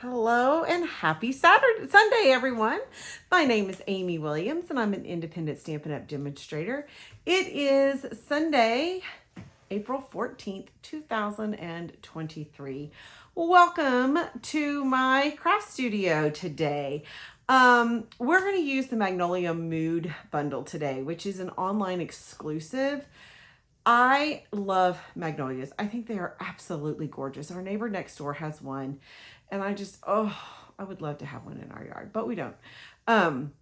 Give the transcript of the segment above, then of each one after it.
Hello and happy Sunday, everyone. My name is Amy Williams and I'm an independent Stampin' Up! Demonstrator. It is Sunday, April 14th, 2023. Welcome to my craft studio today. We're going to use the Magnolia Mood Bundle today, which is an online exclusive. I love magnolias. I think they are absolutely gorgeous. Our neighbor next door has one, and I would love to have one in our yard, but we don't. Um,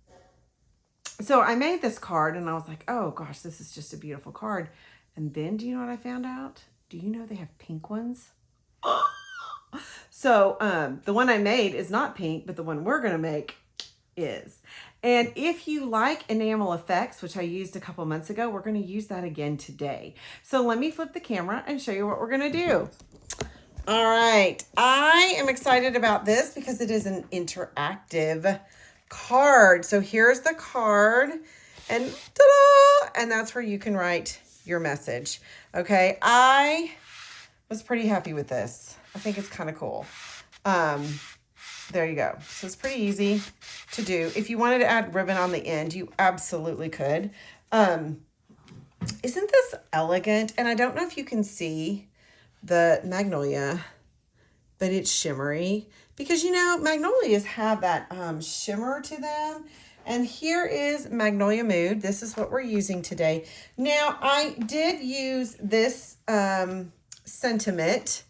so I made this card, and I was like, oh gosh, this is just a beautiful card. And then, do you know what I found out? Do you know they have pink ones? So the one I made is not pink, but the one we're gonna make is. And if you like Enamel Effects, which I used a couple months ago, we're going to use that again today. So let me flip the camera and show you what we're going to do. All right. I am excited about this because it is an interactive card. So here's the card and ta-da! And that's where you can write your message. Okay. I was pretty happy with this. I think it's kind of cool. There you go. So it's pretty easy to do. If you wanted to add ribbon on the end, you absolutely could. Isn't this elegant? And I don't know if you can see the magnolia, but it's shimmery. Because, you know, magnolias have that shimmer to them. And here is Magnolia Mood. This is what we're using today. Now, I did use this sentiment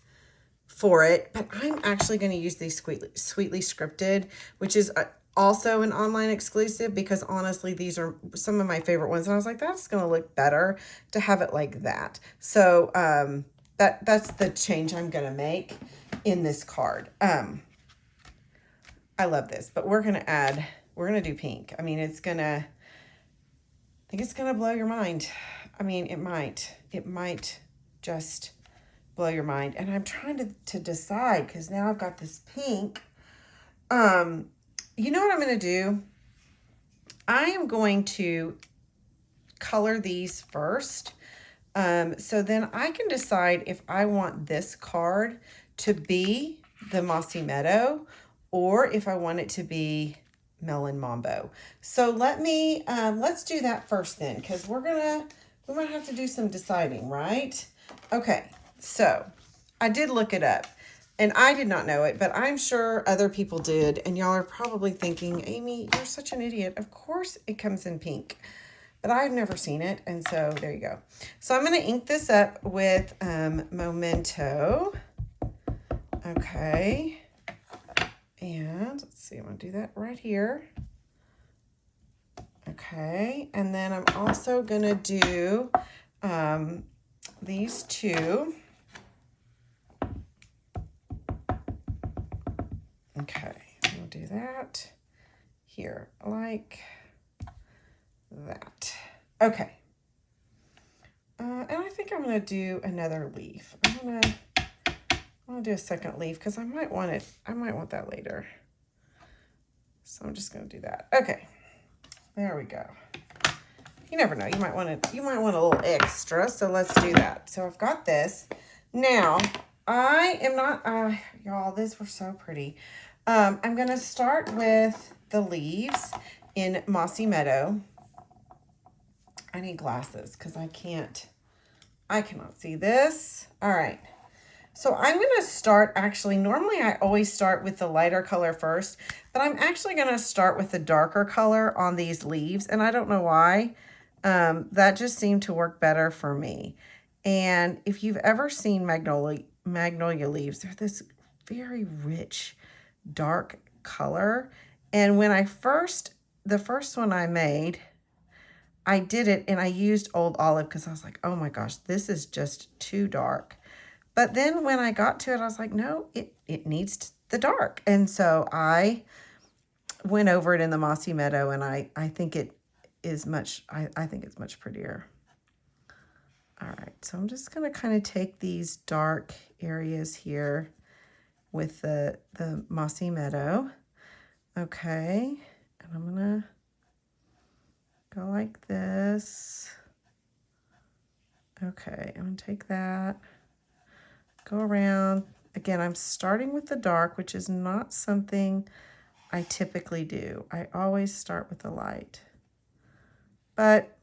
for it, but I'm actually going to use these Sweetly Scripted, which is also an online exclusive, because honestly, these are some of my favorite ones. And I was like, that's going to look better to have it like that. So that's the change I'm going to make in this card. I love this, but we're going to do pink. I mean, I think it's going to blow your mind. I mean, it might just blow your mind. And I'm trying to decide, because now I've got this pink. You know what I'm going to do? I am going to color these first. So then I can decide if I want this card to be the Mossy Meadow or if I want it to be Melon Mambo. So let's do that first then, because we might have to do some deciding, right? Okay. So I did look it up and I did not know it, but I'm sure other people did. And y'all are probably thinking, Amy, you're such an idiot. Of course it comes in pink, but I've never seen it. And so there you go. So I'm going to ink this up with Momento. Okay. And let's see, I'm going to do that right here. Okay. And then I'm also going to do these two. Okay, we'll do that here, like that. Okay. And I think I'm going to do another leaf. I'm going to do a second leaf because I might want that later. So I'm just going to do that. Okay. There we go. You never know. You might want a little extra. So let's do that. So I've got this. Now, I am not, y'all, these were so pretty. I'm going to start with the leaves in Mossy Meadow. I need glasses because I cannot see this. All right. So I'm going to start, actually, normally I always start with the lighter color first, but I'm actually going to start with the darker color on these leaves. And I don't know why. That just seemed to work better for me. And if you've ever seen magnolia leaves, they're this very rich, dark color. And when the first one I made, I did it and I used Old Olive because I was like, oh my gosh, this is just too dark. But then when I got to it, I was like, no, it needs the dark. And so I went over it in the Mossy Meadow, and I think it is I think it's much prettier. All right, so I'm just going to kind of take these dark areas here with the Mossy Meadow. Okay, and I'm going to go like this. Okay, I'm going to take that, go around, Again, I'm starting with the dark, which is not something I typically do. I always start with the light. But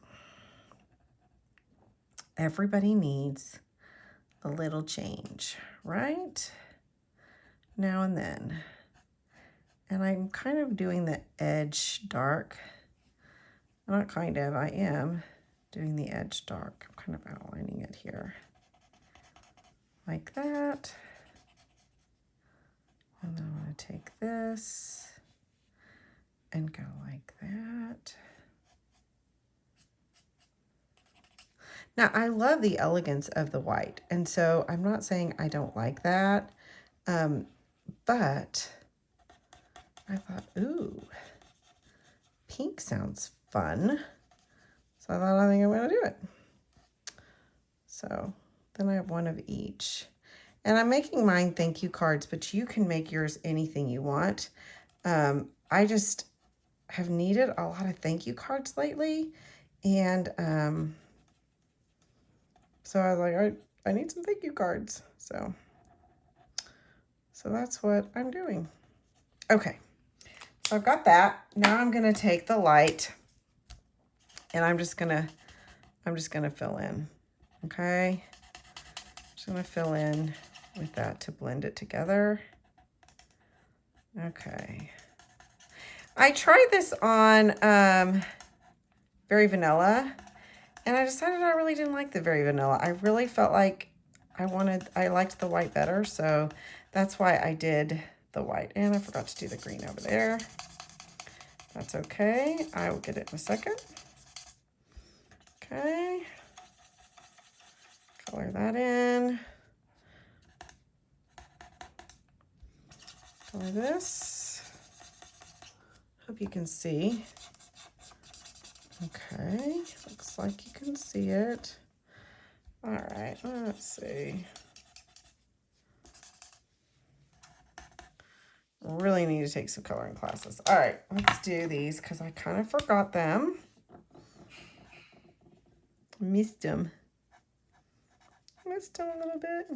everybody needs a little change, right? Now and then. And I'm kind of doing the edge dark. Not kind of, I am doing the edge dark. I'm kind of outlining it here. Like that. And then I'm going to take this and go like that. Now, I love the elegance of the white, and so I'm not saying I don't like that, but I thought, ooh, pink sounds fun, so I think I'm going to do it. So then I have one of each, and I'm making mine thank you cards, but you can make yours anything you want. I just have needed a lot of thank you cards lately, and so I was like, I need some thank you cards. So that's what I'm doing. Okay, so I've got that. Now I'm gonna take the light and I'm just gonna fill in. Okay, just gonna fill in with that to blend it together. Okay. I tried this on Very Vanilla, and I decided I really didn't like the Very Vanilla. I really felt like I liked the white better, so that's why I did the white. And I forgot to do the green over there. That's okay. I will get it in a second. Okay. Color that in. Color this. Hope you can see. Okay, looks like you can see it. All right, let's see. Really need to take some coloring classes. All right, let's do these because I kind of forgot them. Missed them a little bit.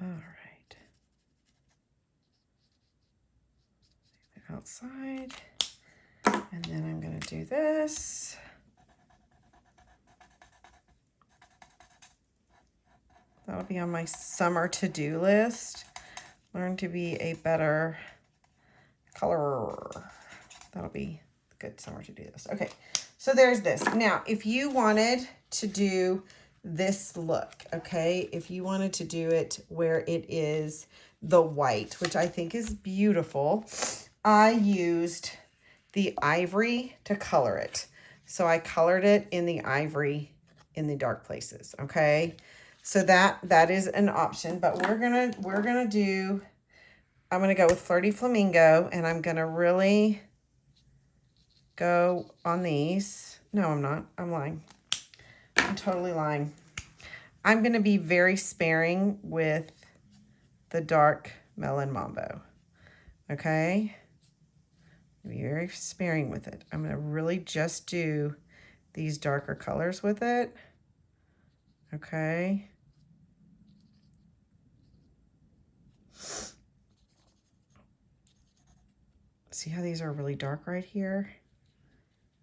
All right. The outside. And then I'm going to do this. That'll be on my summer to-do list. Learn to be a better colorer. That'll be a good summer to-do list. Okay, so there's this. Now, if you wanted to do this look, okay, if you wanted to do it where it is the white, which I think is beautiful, I used the ivory to color it. So I colored it in the ivory in the dark places, okay? So that is an option, but I'm gonna go with Flirty Flamingo, and I'm gonna really go on these. No, I'm not. I'm lying. I'm totally lying. I'm gonna be very sparing with the dark Melon Mambo, okay? Be very sparing with it. I'm gonna really just do these darker colors with it, okay? See how these are really dark right here?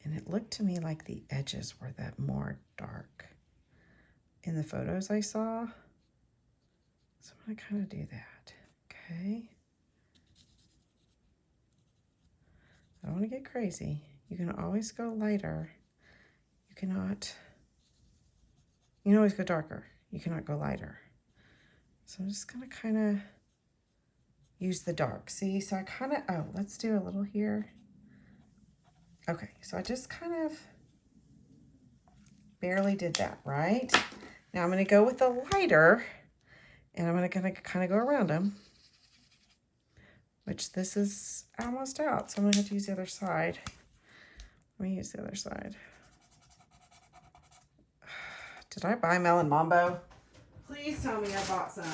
And it looked to me like the edges were that more dark in the photos I saw. So I'm gonna kind of do that, okay? I don't want to get crazy. You can always go lighter. You can always go darker. You cannot go lighter. So I'm just gonna kind of use the dark. See, so I kind of, oh, let's do a little here. Okay, so I just kind of barely did that, right? Now I'm gonna go with the lighter, and I'm gonna kind of go around them, which this is almost out, so I'm gonna have to use the other side. Let me use the other side. Did I buy Melon Mambo? Please tell me I bought some.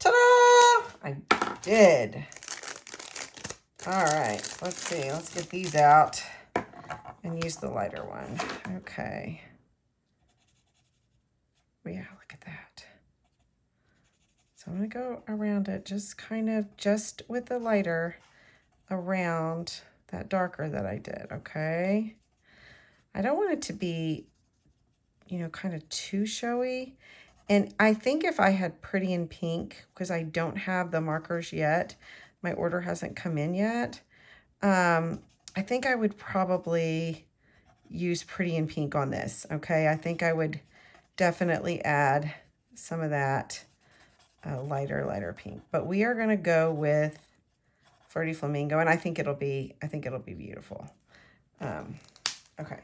Ta-da! I did. All right, let's see. Let's get these out. and use the lighter one. Okay. Yeah, look at that. So I'm going to go around it just kind of just with the lighter around that darker that I did, okay? I don't want it to be, you know, kind of too showy. And I think if I had Pretty in Pink, because I don't have the markers yet, my order hasn't come in yet, I think I would probably use Pretty in Pink on this, okay? I think I would definitely add some of that lighter pink. But we are going to go with Flirty Flamingo, and I think it'll be beautiful. Okay.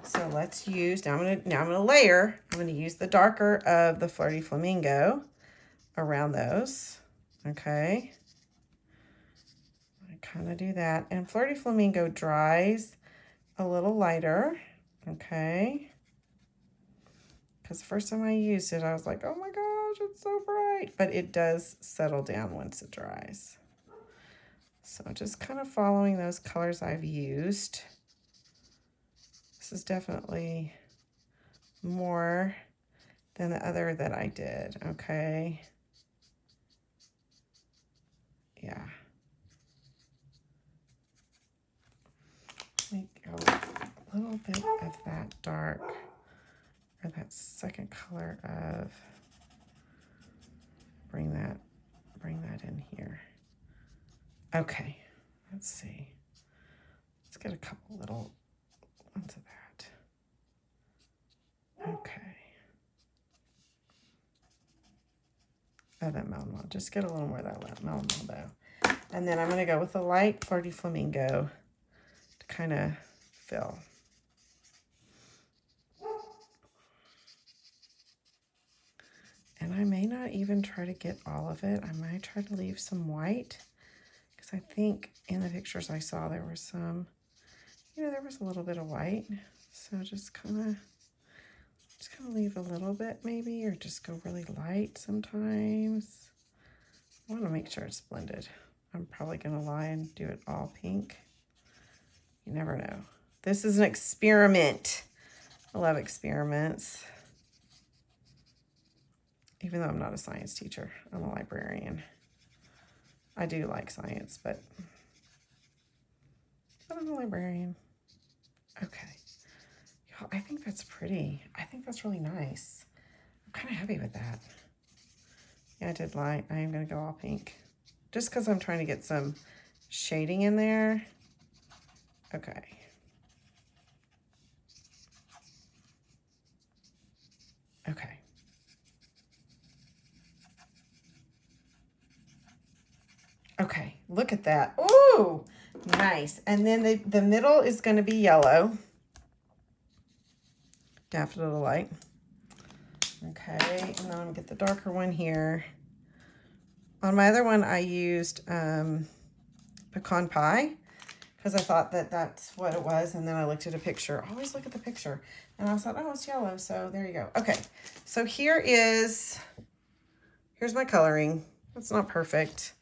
So let's use, now I'm gonna layer. I'm gonna use the darker of the Flirty Flamingo around those. Okay. I kind of do that. And Flirty Flamingo dries a little lighter. Okay. Because the first time I used it, I was like, oh my gosh, it's so bright. But it does settle down once it dries. So just kind of following those colors I've used. This is definitely more than the other that I did, okay? Yeah. Let me go a little bit of that dark, or that second color of, bring that in here. Okay, let's see. Let's get a couple little ones of that. Okay. Oh, that Melon one. Just get a little more of that Melon though. And then I'm going to go with the light Flirty Flamingo to kind of fill. And I may not even try to get all of it. I might try to leave some white, because I think in the pictures I saw there was some, you know, there was a little bit of white. So just kind of leave a little bit maybe, or just go really light sometimes. I want to make sure it's blended. I'm probably going to lie and do it all pink. You never know. This is an experiment. I love experiments. Even though I'm not a science teacher, I'm a librarian. I do like science, but I'm a librarian. Okay. Y'all, I think that's pretty. I think that's really nice. I'm kind of happy with that. Yeah, I did light. I am going to go all pink. Just because I'm trying to get some shading in there. Okay. Okay. Okay, look at that. Ooh, nice. And then the middle is going to be yellow. Daffodil Light. Okay, and then I'm going to get the darker one here. On my other one, I used pecan pie, because I thought that that's what it was, and then I looked at a picture. Always look at the picture. And I thought, oh, it's yellow, so there you go. Okay, so here's my coloring. It's not perfect.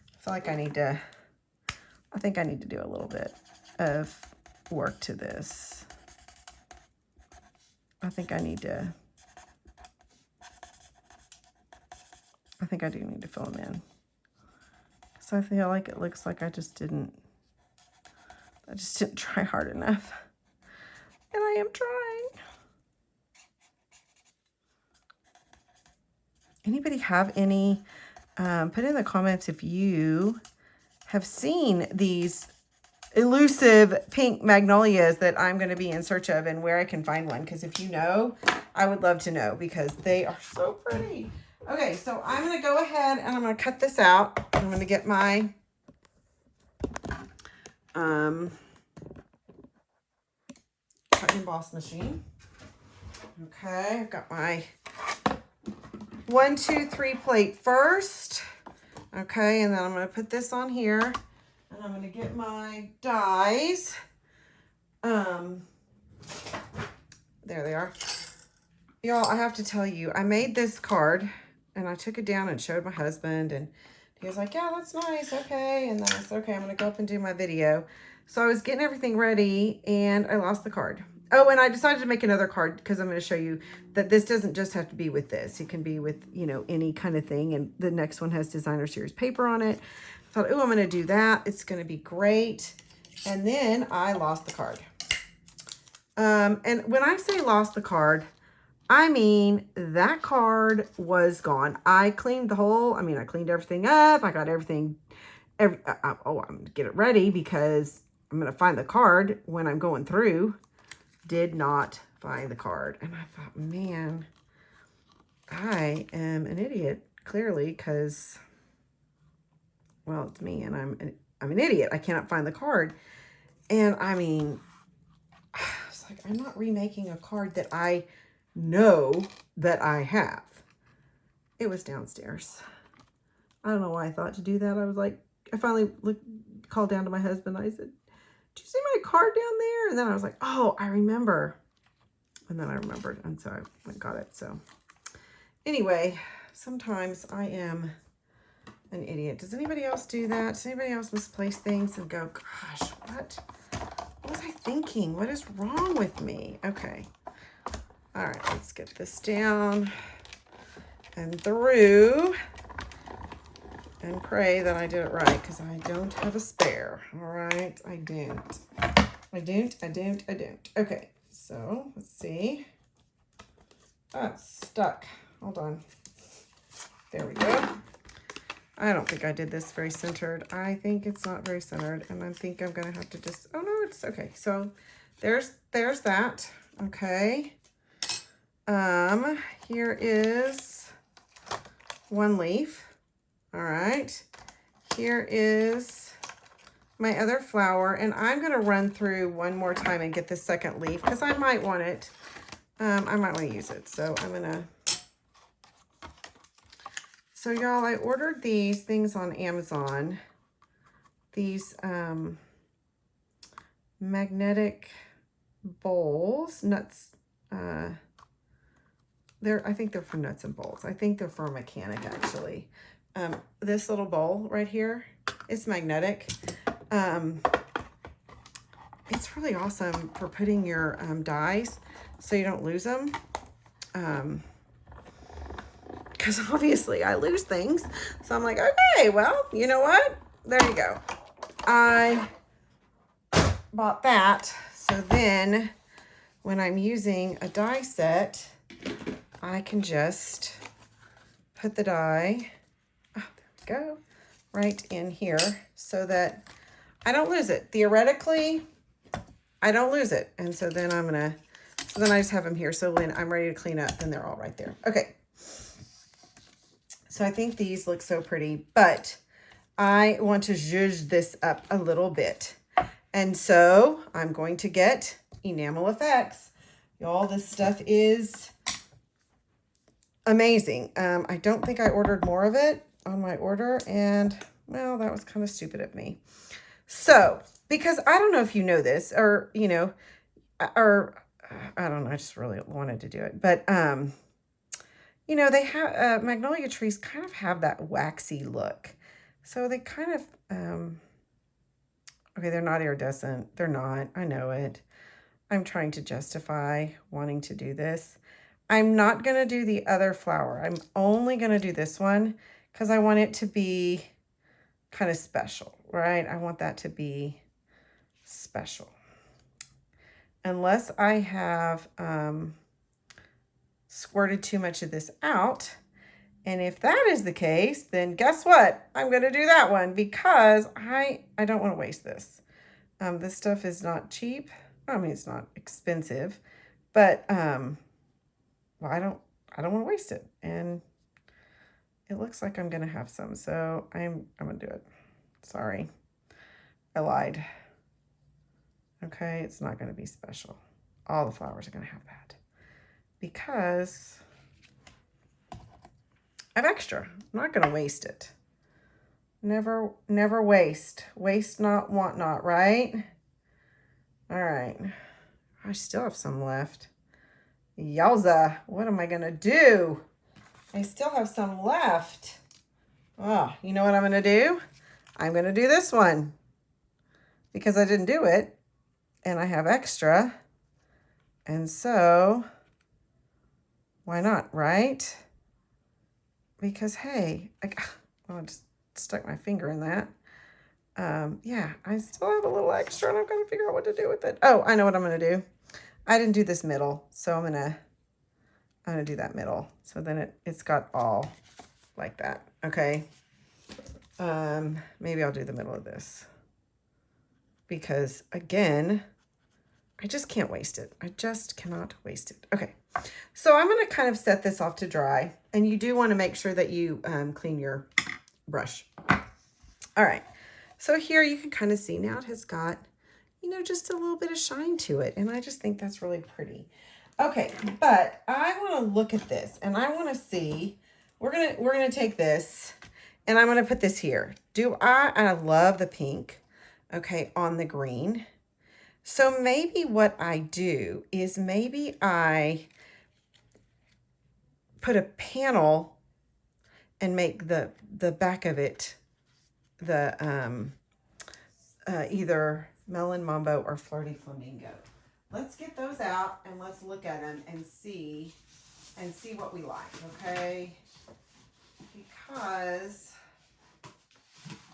I feel like I think I need to do a little bit of work to this. I think I do need to fill them in. So I feel like it looks like I just didn't try hard enough. And I am trying. Anybody have any, put in the comments if you have seen these elusive pink magnolias that I'm going to be in search of, and where I can find one. Because if you know, I would love to know, because they are so pretty. Okay, so I'm going to go ahead and I'm going to cut this out. I'm going to get my cut and emboss machine. Okay, I've got my 1, 2, 3 plate first. Okay, and then I'm going to put this on here, and I'm going to get my dies. There they are. Y'all, I have to tell you, I made this card, and I took it down and showed my husband, and he was like, yeah, that's nice, okay. And then I said, okay, I'm going to go up and do my video. So I was getting everything ready and I lost the card. Oh, and I decided to make another card because I'm going to show you that this doesn't just have to be with this. It can be with, you know, any kind of thing. And the next one has designer series paper on it. I thought, oh, I'm going to do that. It's going to be great. And then I lost the card. And when I say lost the card, I mean, that card was gone. I cleaned I cleaned everything up. I got everything, I'm going to get it ready because I'm going to find the card when I'm going through. Did not find the card. And I thought, man, I am an idiot, clearly, because, well, it's me, and I'm an idiot. I cannot find the card. And I mean, it's like, I'm not remaking a card that I know that I have. It was downstairs. I don't know why I thought to do that. I was like, I finally called down to my husband. I said, "Do you see my card down there?" And then I was like, oh, I remember. And then I remembered, and so I went and got it. So anyway, sometimes I am an idiot. Does anybody else do that? Does anybody else misplace things and go, gosh, what was I thinking? What is wrong with me? Okay. All right, let's get this down and through and pray that I did it right, because I don't have a spare. All right, I don't. Okay, so let's see. That's stuck. Hold on. There we go. I don't think I did this very centered. I think it's not very centered, and I think I'm gonna have to just, oh no, it's okay. So there's that. Okay. Here is one leaf. All right. Here is my other flower, and I'm gonna run through one more time and get the second leaf because I might want it. I might want to use it. So I'm gonna. So y'all, I ordered these things on Amazon. These magnetic bowls, nuts. I think they're for nuts and bolts. I think they're for a mechanic, actually. This little bowl right here, it's magnetic. It's really awesome for putting your dies so you don't lose them. Because obviously I lose things. So I'm like, okay, well, you know what? There you go. I bought that. So then when I'm using a die set, I can just put the die, oh, there we go, right in here so that I don't lose it. Theoretically, I don't lose it. And so then so then I just have them here. So when I'm ready to clean up, then they're all right there. Okay. So I think these look so pretty, but I want to zhuzh this up a little bit. And so I'm going to get Enamel Effects. Y'all, this stuff is amazing. I don't think I ordered more of it on my order, and well, that was kind of stupid of me. So, because I don't know if you know this, or, you know, or I don't know, I just really wanted to do it, but, you know, they have, Magnolia trees kind of have that waxy look. So they kind of, okay, they're not iridescent. They're not, I know it. I'm trying to justify wanting to do this. I'm not going to do the other flower. I'm only going to do this one because I want it to be kind of special, right? I want that to be special. Unless I have squirted too much of this out. And if that is the case, then guess what? I'm going to do that one because I don't want to waste this. This stuff is not cheap. I mean, it's not expensive, but well, I don't want to waste it. And it looks like I'm going to have some, so I'm going to do it. Sorry. I lied. Okay, it's not going to be special. All the flowers are going to have that because I have extra. I'm not going to waste it. Never waste. Waste not, want not, right? All right. I still have some left. Yowza. What am I going to do? I still have some left. Oh, you know what I'm going to do? I'm going to do this one. because I didn't do it and I have extra. And so why not, right? Because hey, I just stuck my finger in that. Yeah, I still have a little extra and I've got to figure out what to do with it. Oh, I know what I'm going to do. I didn't do this middle, so I'm gonna do that middle. So then it's got all like that. Okay. Maybe I'll do the middle of this because again, I just can't waste it. I just cannot waste it. Okay. So I'm going to kind of set this off to dry, and you do want to make sure that you clean your brush. All right. So here you can kind of see now it has got, you know, just a little bit of shine to it. And I just think that's really pretty. Okay, but I want to look at this and I want to see, we're going to take this and I'm going to put this here. I love the pink, okay, on the green. So maybe what I do is maybe I put a panel and make the back of it the either Melon, Mambo, or Flirty Flamingo. Let's get those out and let's look at them and see what we like, okay? Because,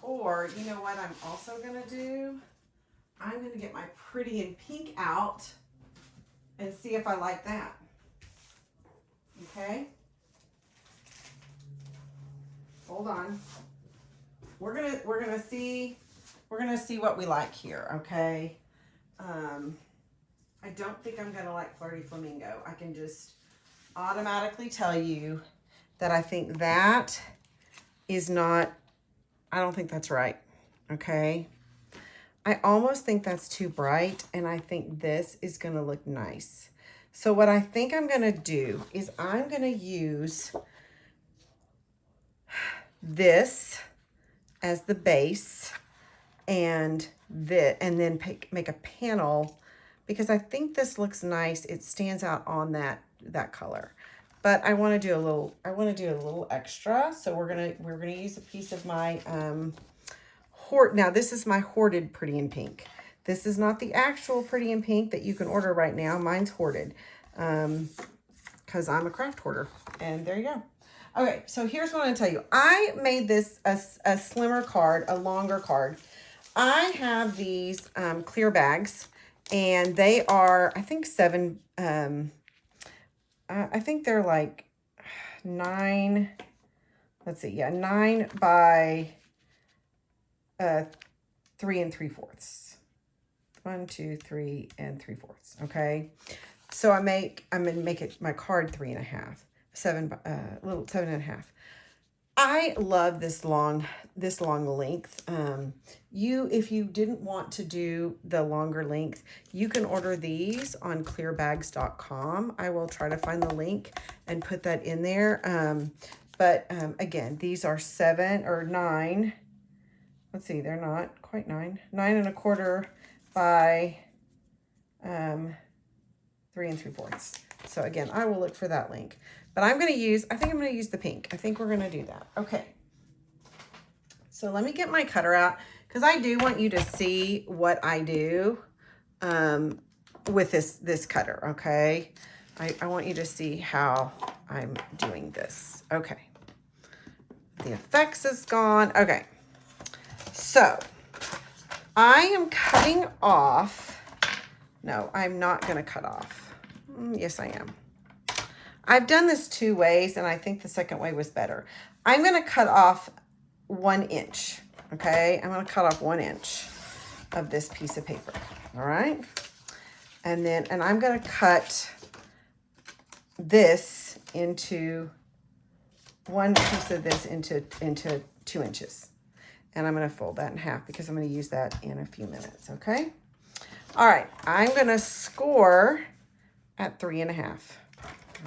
or you know what I'm also gonna do? I'm gonna get my Pretty in Pink out and see if I like that. Okay? Hold on. We're gonna see what we like here, okay? I don't think I'm gonna like Flirty Flamingo. I can just automatically tell you that I think that is not, I don't think that's right, okay? I almost think that's too bright, and I think this is gonna look nice. So what I think I'm gonna do is I'm gonna use this as the base and then make a panel, because I think this looks nice. It stands out on that color. But I want to do a little extra. So we're gonna use a piece of my now this is my hoarded Pretty in Pink. This is not the actual Pretty in Pink that you can order right now. Mine's hoarded because I'm a craft hoarder. And there you go. Okay, so here's what I'm gonna tell you. I made this a slimmer card, a longer card. I have these clear bags, and they are, I think 7, I think they're like 9, let's see, yeah, 9 by 3 3/4. 1, 2, 3 3/4. Okay, so I'm gonna make it my card 3.5, 7, little 7.5. I love this long length. If you didn't want to do the longer length, you can order these on clearbags.com. I will try to find the link and put that in there. Again, these are 7 or 9. Let's see, they're not quite 9. 9 1/4 by 3 3/4. So again, I will look for that link. But I think I'm going to use the pink. I think we're going to do that. Okay. So let me get my cutter out, because I do want you to see what I do with this cutter, okay? I want you to see how I'm doing this. Okay. The effects is gone. Okay. So I am cutting off. No, I'm not going to cut off. Yes, I am. I've done this 2 ways, and I think the second way was better. I'm going to cut off 1 inch, okay? I'm going to cut off 1 inch of this piece of paper, all right? And I'm going to cut this into, 1 piece of this into 2 inches. And I'm going to fold that in half because I'm going to use that in a few minutes, okay? All right, I'm going to score at 3.5.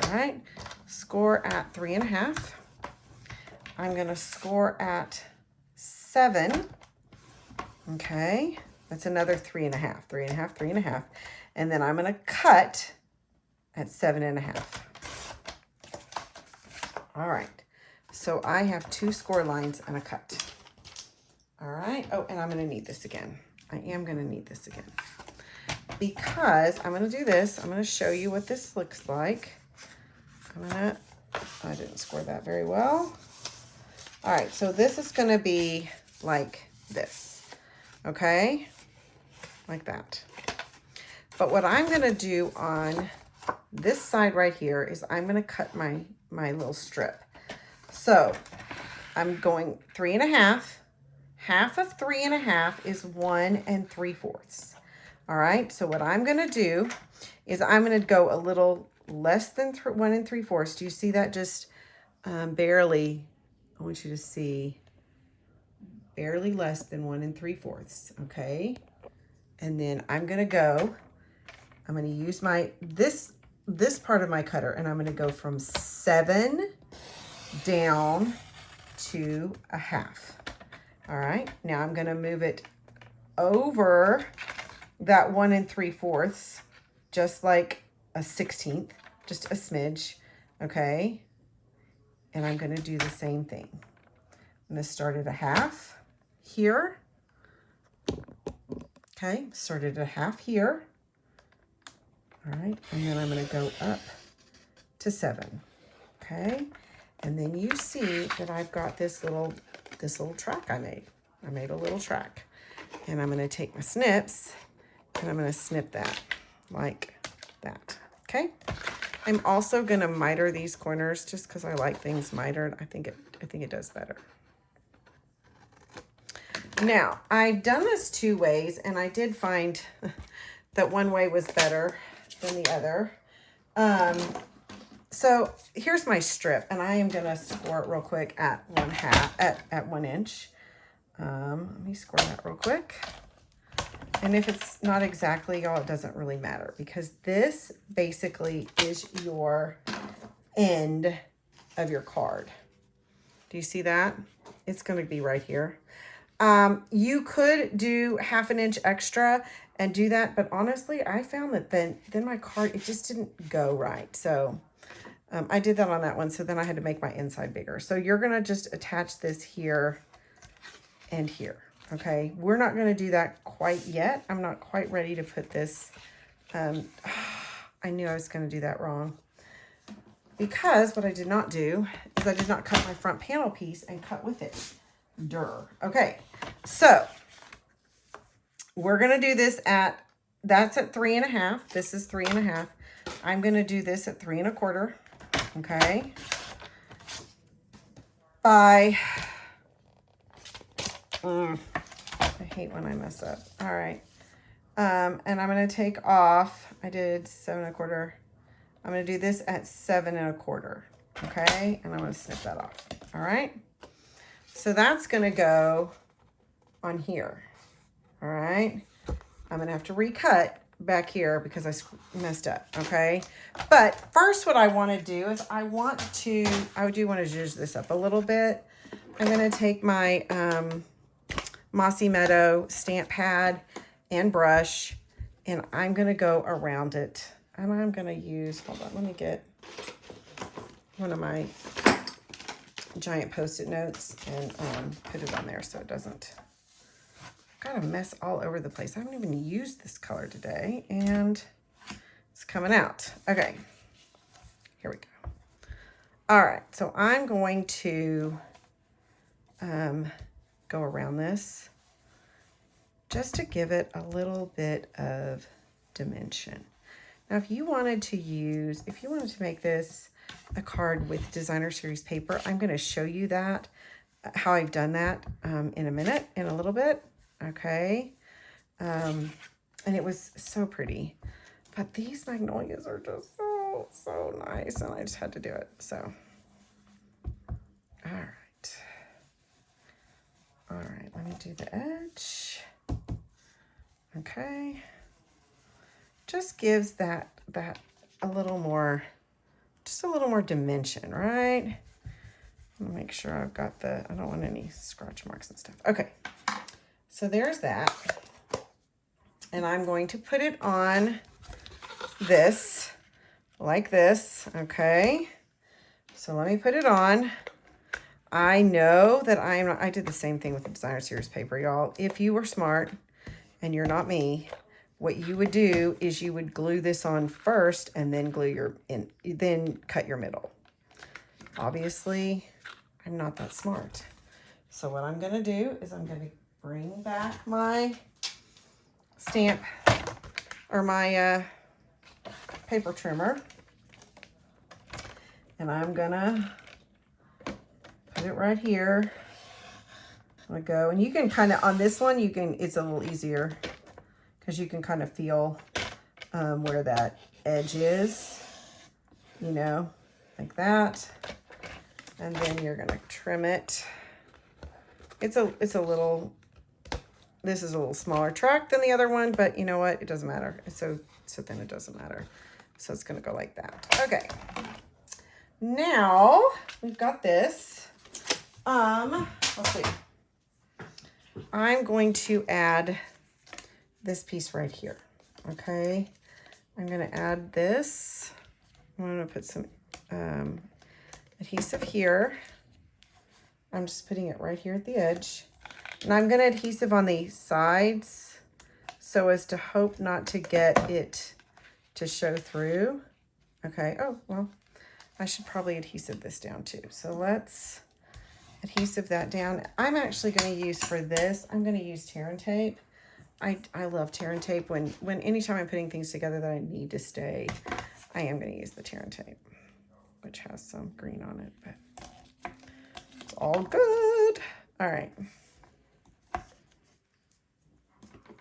All right, score at 3.5. I'm going to score at 7. Okay, that's another 3.5, 3.5, 3.5. And then I'm going to cut at 7.5. All right, so I have 2 score lines and a cut. All right, oh, and I'm going to need this again. I am going to need this again because I'm going to do this. I'm going to show you what this looks like. I didn't score that very well. All right, so this is going to be like this, okay? Like that. But what I'm going to do on this side right here is I'm going to cut my little strip. So I'm going 3 1/2. Half of 3 1/2 is 1 3/4. All right, so what I'm going to do is I'm going to go a little less than 1 3/4. Do you see that? Just barely. I want you to see barely less than 1 3/4. Okay, and then I'm going to use this part of my cutter, and I'm going to go from 7 down to 1/2. All right, now I'm going to move it over that 1 3/4, just like a 1/16, just a smidge, okay? And I'm going to do the same thing. I'm going to start at 1/2 here. Okay, started at 1/2 here. All right, and then I'm going to go up to 7. Okay, and then you see that I've got this little track I made. I made a little track, and I'm going to take my snips and I'm going to snip that like that. Okay, I'm also going to miter these corners just because I like things mitered. I think it does better. Now, I've done this 2 ways, and I did find that one way was better than the other. So here's my strip, and I am going to score it real quick at 1/2, at 1 inch. Let me score that real quick. And if it's not exactly, y'all, it doesn't really matter, because this basically is your end of your card. Do you see that? It's going to be right here. You could do 1/2 inch extra and do that, but honestly, I found that then my card, it just didn't go right. So I did that on that one, so then I had to make my inside bigger. So you're going to just attach this here and here, okay? We're not going to do that quite yet. I'm not quite ready to put this. I knew I was going to do that wrong, because what I did not do is I did not cut my front panel piece and cut with it. Okay, so we're going to do this that's at 3 1/2. This is 3 1/2. I'm going to do this at 3 1/4. Okay. I hate when I mess up. All right. And I'm going to take off, I did 7 1/4. I'm going to do this at 7 1/4. Okay. And I'm going to snip that off. All right. So that's going to go on here. All right. I'm going to have to recut back here because I messed up. Okay. But first, what I want to do is I do want to zhuzh this up a little bit. I'm going to take my Mossy Meadow stamp pad and brush, and I'm going to go around it. And I'm going to use, hold on, let me get one of my giant Post-it notes and put it on there so it doesn't. Got a mess all over the place. I haven't even used this color today, and it's coming out. Okay, here we go. All right, so I'm going to go around this just to give it a little bit of dimension. Now, if you wanted to make this a card with designer series paper, I'm going to show you that, how I've done that in a little bit. Okay. And it was so pretty, but these magnolias are just so nice, and I just had to do it. So, all right, let me do the edge. Okay. Just gives that a little more dimension, right? I'll make sure I've got I don't want any scratch marks and stuff. Okay. So there's that. And I'm going to put it on this, like this, okay? So let me put it on. I know that I did the same thing with the designer series paper, y'all. If you were smart and you're not me, what you would do is you would glue this on first and then then cut your middle. Obviously, I'm not that smart. So what I'm gonna do is I'm gonna bring back my stamp or my paper trimmer, and I'm gonna put it right here. I'm gonna go, and you can kind of, on this one, it's a little easier because you can kind of feel where that edge is, you know, like that. And then you're gonna trim it. It's a little, this is a little smaller track than the other one, but you know what? It doesn't matter. So then it doesn't matter. So it's gonna go like that. Okay. Now we've got this. Let's see. I'm going to add this piece right here. Okay. I'm gonna add this. I'm gonna put some adhesive here. I'm just putting it right here at the edge. And I'm gonna adhesive on the sides so as to hope not to get it to show through. Okay, oh, well, I should probably adhesive this down too. So let's adhesive that down. I'm actually gonna use for this, I'm gonna use tear and tape. I love tear and tape when anytime I'm putting things together that I need to stay, I am gonna use the tear and tape, which has some green on it, but it's all good. All right.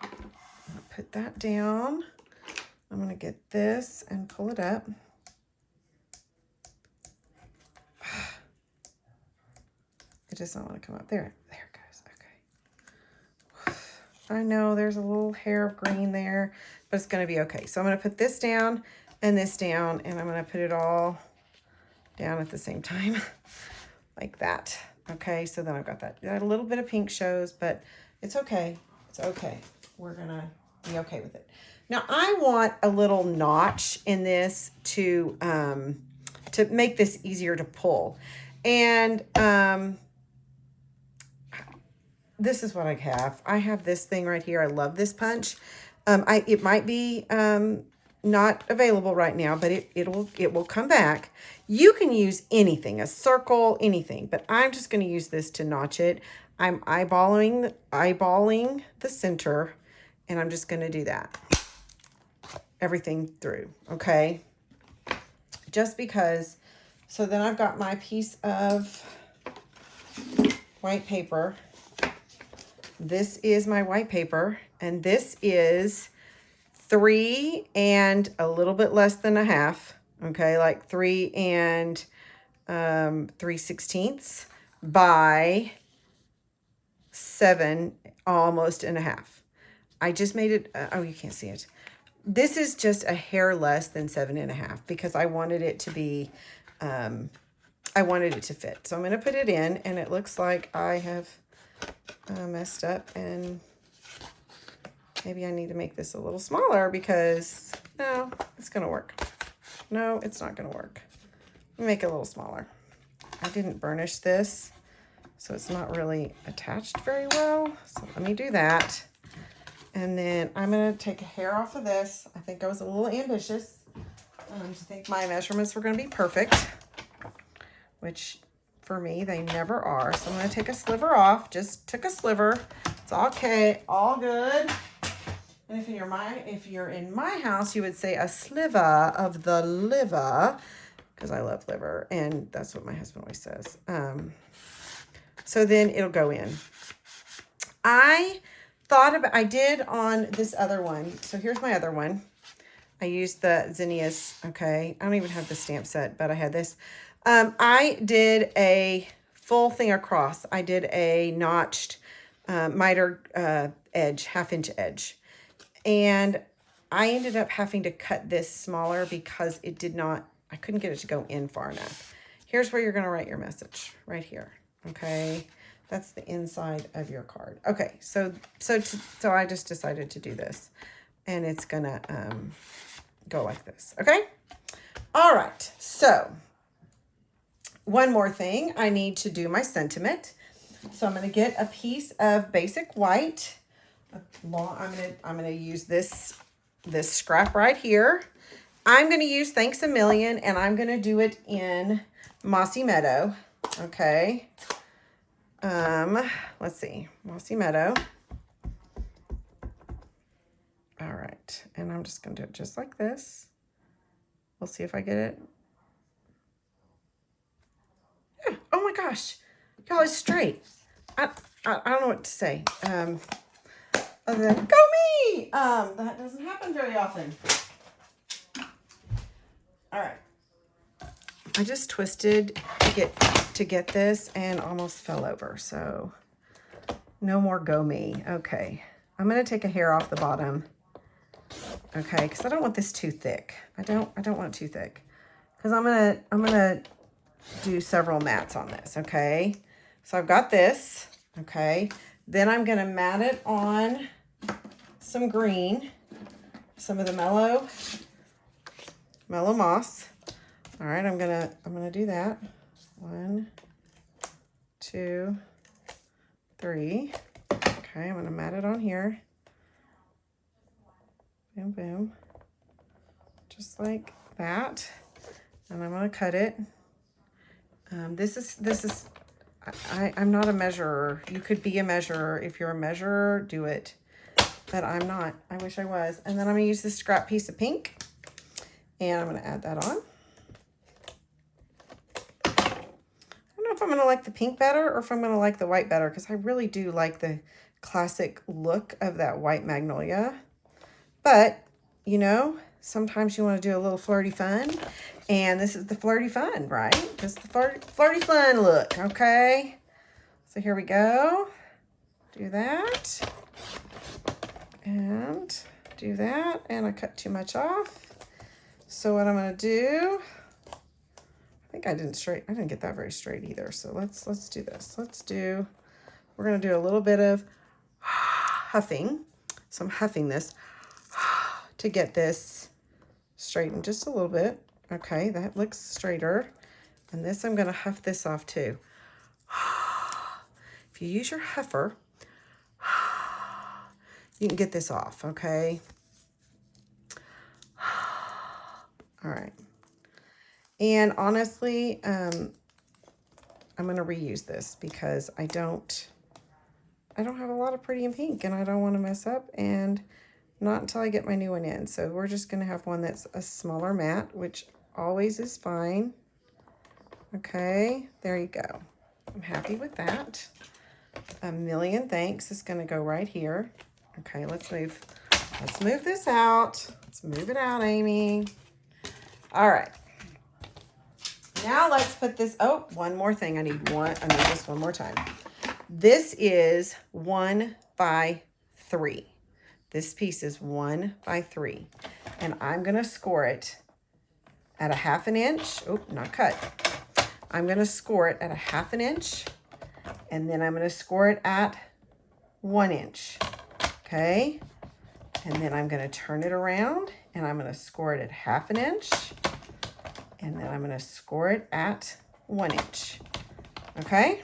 I'll put that down. I'm gonna get this and pull it up. It does not want to come up. There it goes. Okay. I know there's a little hair of green there, but it's gonna be okay. So I'm gonna put this down and this down, and I'm gonna put it all down at the same time, like that. Okay, so then I've got that. A little bit of pink shows, but it's okay. It's okay. We're gonna be okay with it. Now I want a little notch in this to make this easier to pull. And this is what I have. I have this thing right here. I love this punch. It might be not available right now, but it will come back. You can use anything, a circle, anything, but I'm just going to use this to notch it. I'm eyeballing the center, and I'm just going to do that. Everything through, okay? Just because, so then I've got my piece of white paper. This is my white paper, and this is 3 and a little bit less than a half, okay, like 3 and 3/16 by 7 almost and a half. I just made it, oh, you can't see it. This is just a hair less than 7 and a half because I wanted it to be, I wanted it to fit. So I'm going to put it in, and it looks like I have messed up, and maybe I need to make this a little smaller because no, it's going to work. No, it's not going to work. Let me make it a little smaller. I didn't burnish this, so it's not really attached very well. So let me do that. And then I'm going to take a hair off of this. I think I was a little ambitious to think my measurements were going to be perfect, which for me, they never are. So I'm going to take a sliver off. Just took a sliver. It's okay. All good. And if you're in my house, you would say a sliver of the liver, because I love liver, and that's what my husband always says. So then it'll go in. I did on this other one. So here's my other one. I used the zinnias. Okay. I don't even have the stamp set, but I had this. I did a full thing across. I did a notched miter edge, 1/2 inch edge. And I ended up having to cut this smaller because I couldn't get it to go in far enough. Here's where you're going to write your message, right here. Okay. That's the inside of your card. Okay. So I just decided to do this, and it's going to go like this. Okay. All right. So one more thing, I need to do my sentiment. So I'm going to get a piece of basic white. I'm gonna use this scrap right here. I'm gonna use Thanks a Million, and I'm gonna do it in Mossy Meadow. Okay. Let's see, Mossy Meadow. All right, and I'm just gonna do it just like this. We'll see if I get it. Yeah. Oh my gosh, y'all, it's straight. I don't know what to say. Other than go me. That doesn't happen very often. All right. I just twisted to get this and almost fell over. So no more go me. Okay. I'm gonna take a hair off the bottom. Okay, because I don't want this too thick. I don't want it too thick. Because I'm gonna do several mats on this. Okay. So I've got this. Okay. Then I'm gonna mat it on some green, some of the mellow moss. All right, I'm gonna do that. 1, 2, 3. Okay, I'm gonna mat it on here. Boom, boom, just like that. And I'm gonna cut it. This is. I'm not a measurer. You could be a measurer. If you're a measurer, do it. But I'm not. I wish I was. And then I'm gonna use this scrap piece of pink, and I'm gonna add that on. I don't know if I'm gonna like the pink better or if I'm gonna like the white better, because I really do like the classic look of that white Magnolia. But, you know, sometimes you want to do a little flirty fun, and this is the flirty fun, right? This is the flirty fun look, okay? So here we go. Do that. And do that. And I cut too much off. So what I'm going to do, I think I didn't get that very straight either. So let's do this. We're going to do a little bit of huffing. So I'm huffing this to get this straightened just a little bit. Okay, that looks straighter. And this, I'm going to huff this off too. If you use your huffer, you can get this off, okay? All right. And honestly, I'm going to reuse this because I don't have a lot of pretty and pink, and I don't want to mess up, and not until I get my new one in. So we're just going to have one that's a smaller mat, which always is fine. Okay, there you go. I'm happy with that. A million thanks is going to go right here. Okay, let's move this out. Let's move it out, Amy. All right. Now let's put this, oh, one more thing. I need this one more time. This is 1 by 3. This piece is 1 by 3. And I'm going to score it at a 1/2 inch. Oh, not cut. I'm going to score it at a 1/2 inch. And then I'm going to score it at 1 inch. Okay. And then I'm going to turn it around and I'm going to score it at 1/2 inch. And then I'm going to score it at 1 inch. Okay.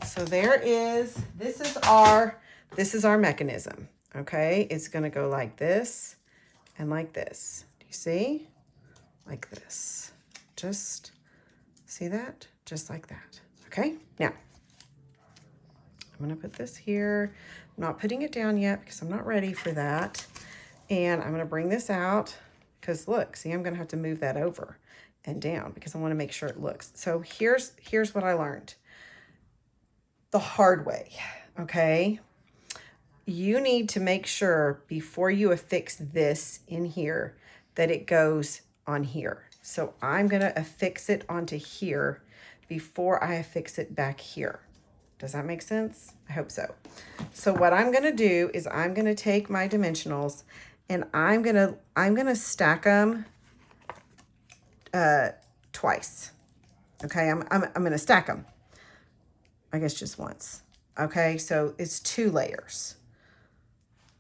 So there is, this is our mechanism. Okay. It's going to go like this and like this. Do you see? Like this. Just see that? Just like that. Okay. Now I'm going to put this here. I'm not putting it down yet because I'm not ready for that. And I'm going to bring this out because look, see, I'm going to have to move that over and down because I want to make sure it looks. So here's what I learned the hard way. Okay. You need to make sure before you affix this in here that it goes on here. So I'm going to affix it onto here before I affix it back here. Does that make sense? I hope so. So what I'm going to do is I'm going to take my dimensionals and I'm going to stack them twice. Okay. I'm going to stack them. I guess just once. Okay. So it's 2 layers.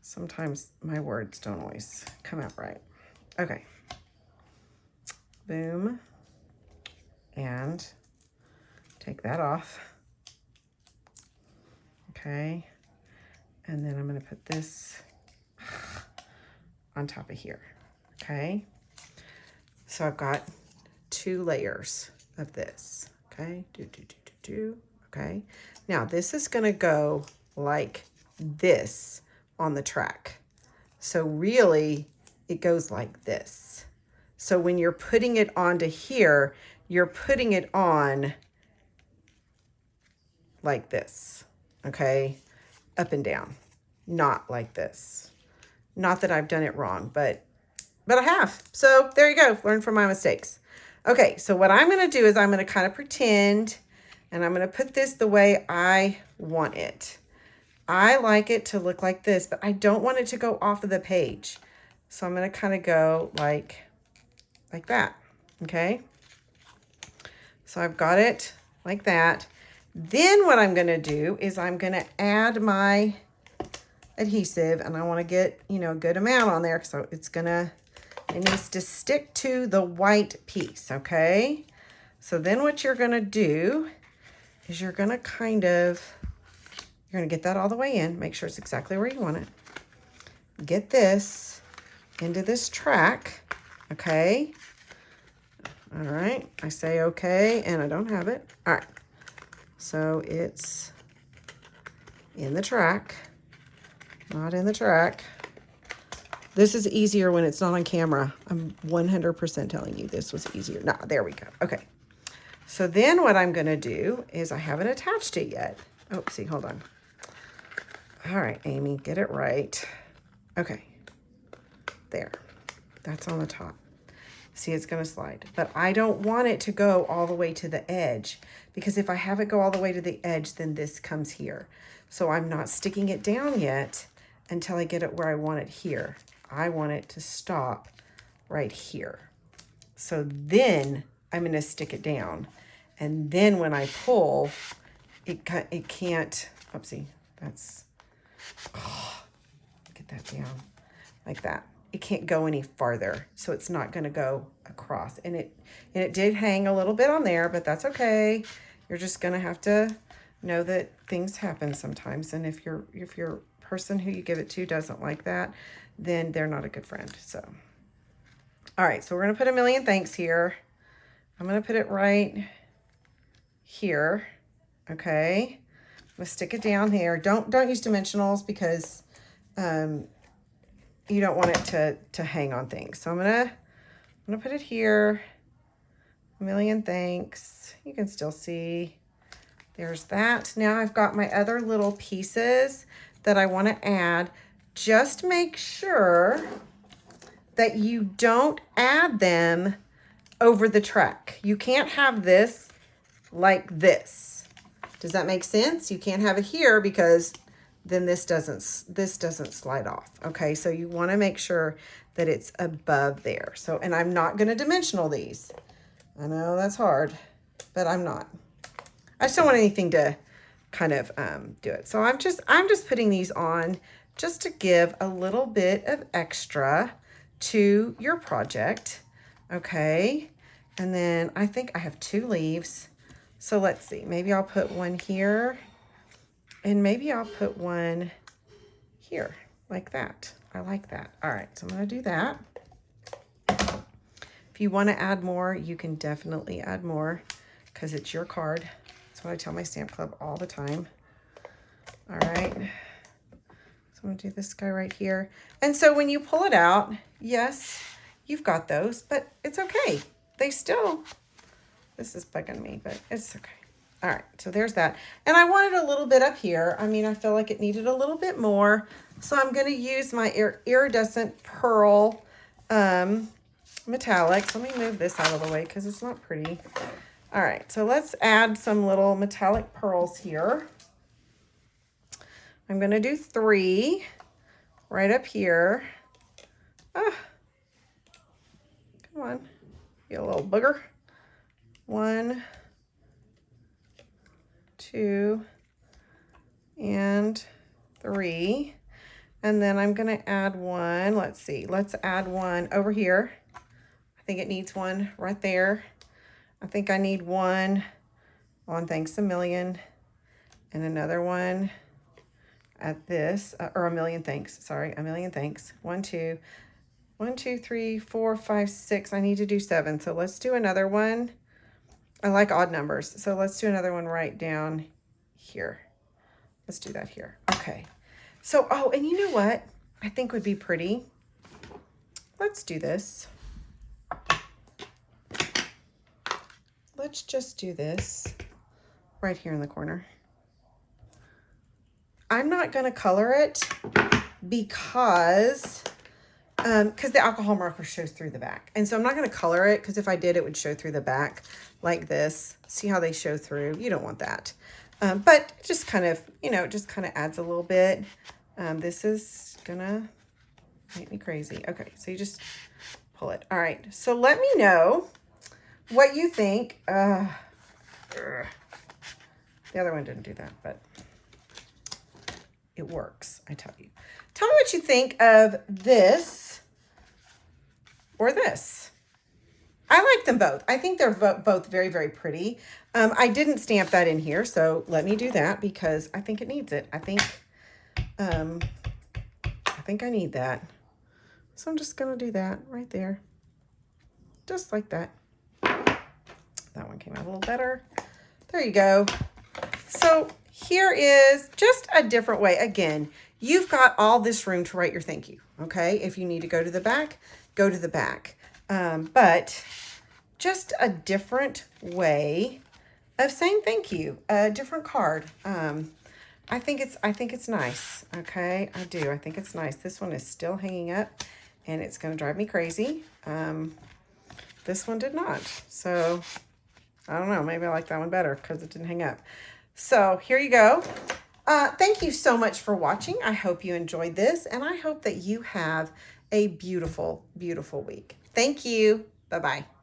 Sometimes my words don't always come out right. Okay. Boom. And take that off. Okay. And then I'm going to put this on top of here. Okay. So I've got 2 layers of this. Okay. Okay. Now this is going to go like this on the track. So really it goes like this. So when you're putting it onto here, you're putting it on like this. Okay. Up and down, not like this. Not that I've done it wrong, but I have. So there you go. Learn from my mistakes. Okay, so what I'm going to do is I'm going to kind of pretend, and I'm going to put this the way I want it. I like it to look like this, but I don't want it to go off of the page. So I'm going to kind of go like that. Okay. So I've got it like that. Then what I'm going to do is I'm going to add my adhesive, and I want to get, you know, a good amount on there. So it needs to stick to the white piece. Okay. So then what you're going to do is you're going to you're going to get that all the way in, make sure it's exactly where you want it. Get this into this track. Okay. All right. I say okay, and I don't have it. All right. So it's in the track, not in the track. This is easier when it's not on camera. I'm 100% telling you this was easier. No, there we go. Okay. So then what I'm going to do is I haven't attached it yet. Oh, see, hold on. All right, Amy, get it right. Okay. There. That's on the top. See, it's going to slide. But I don't want it to go all the way to the edge, because if I have it go all the way to the edge, then this comes here. So I'm not sticking it down yet until I get it where I want it here. I want it to stop right here. So then I'm going to stick it down. And then when I pull, it can't, oopsie, get that down like that. It can't go any farther, so it's not going to go across. And it did hang a little bit on there, but that's okay. You're just going to have to know that things happen sometimes. And if your person who you give it to doesn't like that, then they're not a good friend. So, all right, so we're going to put a million thanks here. I'm going to put it right here. Okay. I'm going to stick it down here. Don't use dimensionals, because you don't want it to hang on things. So I'm gonna put it here. A million thanks. You can still see. There's that. Now I've got my other little pieces that I want to add. Just make sure that you don't add them over the track. You can't have this like this. Does that make sense? You can't have it here, because then this doesn't slide off. Okay, so you want to make sure that it's above there. So, and I'm not going to dimensional these. I know that's hard, but I'm not. I just don't want anything to kind of do it. So I'm just putting these on just to give a little bit of extra to your project. Okay, and then I think I have 2 leaves. So let's see, maybe I'll put one here. And maybe I'll put one here, like that. I like that. All right, so I'm going to do that. If you want to add more, you can definitely add more, because it's your card. That's what I tell my stamp club all the time. All right. So I'm going to do this guy right here. And so when you pull it out, yes, you've got those, but it's okay. This is bugging me, but it's okay. All right, so there's that. And I wanted a little bit up here. I mean, I feel like it needed a little bit more. So I'm going to use my iridescent pearl metallics. Let me move this out of the way because it's not pretty. All right, so let's add some little metallic pearls here. I'm going to do 3 right up here. Ah, come on, you little booger. 1, 2, and 3. And then I'm going to add one. Let's see. Let's add one over here. I think it needs one right there. I think I need one on Thanks a Million, and another one at this, or a million thanks. Sorry, a million thanks. 1, 2, 3, 4, 5, 6. I need to do 7. So let's do another one. I like odd numbers. So let's do another one right down here. Let's do that here. Okay. So, oh, and you know what I think would be pretty? Let's do this. Let's just do this right here in the corner. I'm not going to color it because the alcohol marker shows through the back. And so I'm not going to color it because if I did, it would show through the back like this. See how they show through? You don't want that. But just kind of, you know, just kind of adds a little bit. This is going to make me crazy. Okay, so you just pull it. All right, so let me know what you think. The other one didn't do that, but it works, I tell you. Tell me what you think of this or this. I like them both. I think they're both very, very pretty. I didn't stamp that in here, so let me do that because I think it needs it. I think I need that. So I'm just gonna do that right there. Just like that. That one came out a little better. There you go. So here is just a different way. Again, you've got all this room to write your thank you, okay? If you need to go to the back, go to the back. But just a different way of saying thank you, a different card. I think it's nice, okay? I do. I think it's nice. This one is still hanging up, and it's going to drive me crazy. This one did not. So, I don't know. Maybe I like that one better because it didn't hang up. So, here you go. Thank you so much for watching. I hope you enjoyed this, and I hope that you have a beautiful, beautiful week. Thank you. Bye-bye.